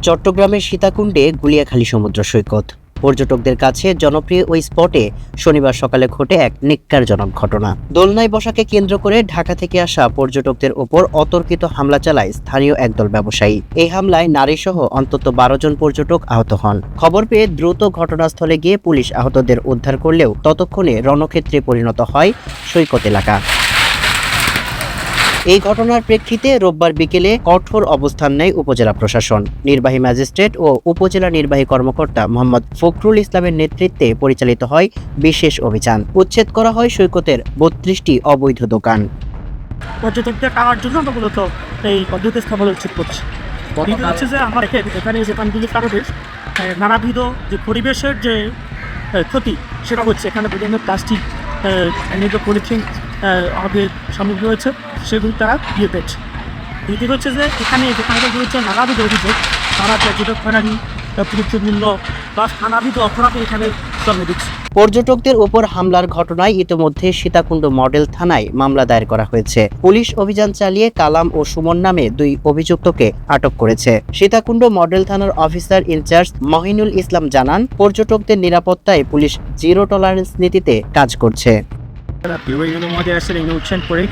চট্টগ্রামের সীতাকুণ্ডে গুলিয়াখালী সমুদ্র সৈকত। পর্যটকদের কাছে জনপ্রিয় ওই স্পটে শনিবার সকালে ঘটে এক ন্যক্কারজনক ঘটনা। দোলনায় বসাকে কেন্দ্র করে ঢাকা থেকে আসা পর্যটকদের ওপর অতর্কিত হামলা চালায় স্থানীয় একদল ব্যবসায়ী। এই হামলায় নারীসহ অন্তত 12 জন পর্যটক আহত হন। খবর পেয়ে দ্রুত ঘটনাস্থলে গিয়ে পুলিশ আহতদের উদ্ধার করলেও ততক্ষণে রণক্ষেত্রে পরিণত হয় সৈকত এলাকা। এই ঘটনার প্রেক্ষিতে রোববার বিকেলে কঠোর অবস্থান নেয় উপজেলা প্রশাসন। নির্বাহী ম্যাজিস্ট্রেট ও উপজেলা নির্বাহী কর্মকর্তা মোহাম্মদ ফখরুল ইসলামের নেতৃত্বে পরিচালিত হয় বিশেষ অভিযান। উচ্ছেদ করা হয় সৈকতের 32টি অবৈধ দোকান। পর্যটকদের টাকার জন্য আমরা মূলত এই পদ্ধতি স্থাপন উচিত করছি। হচ্ছে যে আমার এখানে যেখানগুলি কারণে নানাবিধ যে পরিবেশের যে ক্ষতি সেটা হচ্ছে। এখানে বিভিন্ন প্লাস্টিক পলিথিন আমাদের সামগ্রী রয়েছে, সেগুলি তারা দিয়ে পেয়েছে। দ্বিতীয় হচ্ছে যে এখানে যেখানে রয়েছে নানাবিধ অভিযোগ, তারা পর্যটক ফেরানি প্রযুক্তিমূল্য বা নানাবিধ অপরাধ এখানে জন্ম দিচ্ছে। পর্যটকদের উপর হামলার ঘটনায় ইতিমধ্যে সীতাকুণ্ড মডেল থানায় মামলা দায়ের করা হয়েছে। পুলিশ অভিযান চালিয়ে কালাম ও সুমন নামে 2 অভিযুক্তকে আটক করেছে। সীতাকুণ্ড মডেল থানার অফিসার ইনচার্জ মহিনুল ইসলাম জানান, পর্যটকদের নিরাপত্তায় পুলিশ জিরো টলারেন্স নীতিতে কাজ করছে। মধ্যে আসলে উৎসাহ করে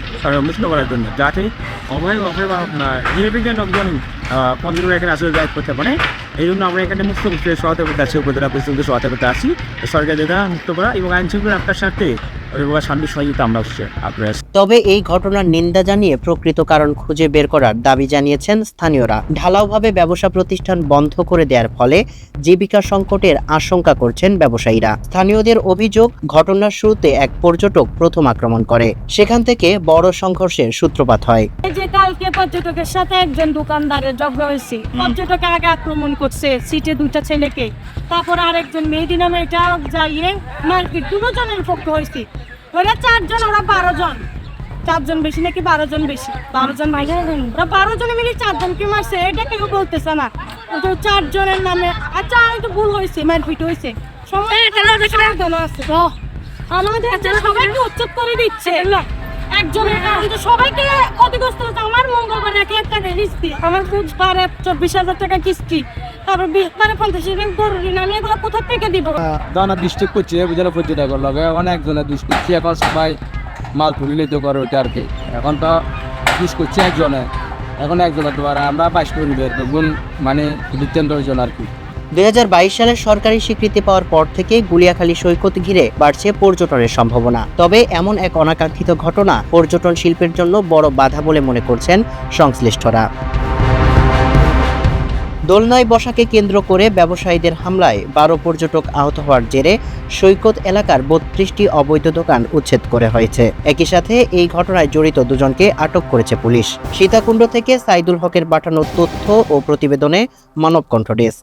মুক্ত করার জন্য, যাতে নিরপেক্ষ লোকজন পর্যটক এখানে আসলে দায়িত্ব করতে পারে। এই জন্য আমরা এখানে মুক্ত করতে সহায়তা করতে আসি, উপজেলা পরিষদকে সহায়তা করতে আসি, সরকারি মুক্ত করা এবং আইন শৃঙ্খলা রক্ষার স্বার্থে শান্তি সহযোগিতা আমরা আপনার। তবে এই ঘটনার নিন্দা জানিয়ে প্রকৃত কারণ খুঁজে বের করার দাবি জানিয়েছেন স্থানীয়রা। ঢালাওভাবে ব্যবসা প্রতিষ্ঠান বন্ধ করে দেওয়ার ফলে জীবিকা সংকটের আশঙ্কা করছেন ব্যবসায়ীরা। স্থানীয়দের অভিযোগ, ঘটনার শুরুতে এক পর্যটক প্রথম আক্রমণ করে, সেখান থেকে বড় সংঘর্ষের সূত্রপাত হয়। যে কালকে পর্যটকের সাথে একজন দোকানদারের ঝগড়া হয়েছে। পর্যটক আগে আক্রমণ করছে সিটে 2টা ছেলেকে, তারপর আরেকজন মেহেদি নামে এটা যাইয়ে মারপিট 2 জনের পক্ষ হয়েছে। ওরা 4 জন, ওরা 12 জন। 4 জন বেশি নাকি 12 জন বেশি? 12 জন মাইনে ওরা 12 জনে মিলে 4 জনকে মারছে, এটা কেউ বলতেছে না। 4 জনের নামে আচ্ছা একটু ভুল হয়েছে, মারপিট হয়েছে। সময় আছে আমাদের সবাইকে উচ্ছেদ করে দিচ্ছে। একজনের কারণে সবাইকে ক্ষতিগ্রস্ত হচ্ছে। আমার মঙ্গলবার একটা কিস্তি, আমার 24,000 টাকা কিস্তি, তারপর 50,000 গরু ঋণ, আমি এগুলো কোথা থেকে দিব? দানা ডিস্ট্রিক্ট করছে বুঝলে, পর্যটকের লগে অনেক জনের দুষ করছে। এখন সবাই মাল তুলিত করে ওটা আর কি। এখন তো দুষ করছে একজনে, এখন একজনের তো আমরা 22 করে গুণ মানে 10 জন আর কি। 2022 সালে সরকারি স্বীকৃতি পাওয়ার পর থেকে গুলিয়াখালী সৈকত ঘিরে বাড়ছে পর্যটনের সম্ভাবনা। তবে এমন এক অনাকাঙ্ক্ষিত ঘটনা পর্যটন শিল্পের জন্য বড় বাধা বলে মনে করছেন সংশ্লিষ্টরা। দোলনায় বসাকে কেন্দ্র করে ব্যবসায়ীদের হামলায় 12 পর্যটক আহত হওয়ার জেরে সৈকত এলাকার 32টি অবৈধ দোকান উচ্ছেদ করে হয়েছে। একই সাথে এই ঘটনায় জড়িত 2 জনকে আটক করেছে পুলিশ। সীতাকুণ্ড থেকে সাইদুল হকের পাঠানো তথ্য ও প্রতিবেদনে মানবকণ্ঠ ডেস্ক।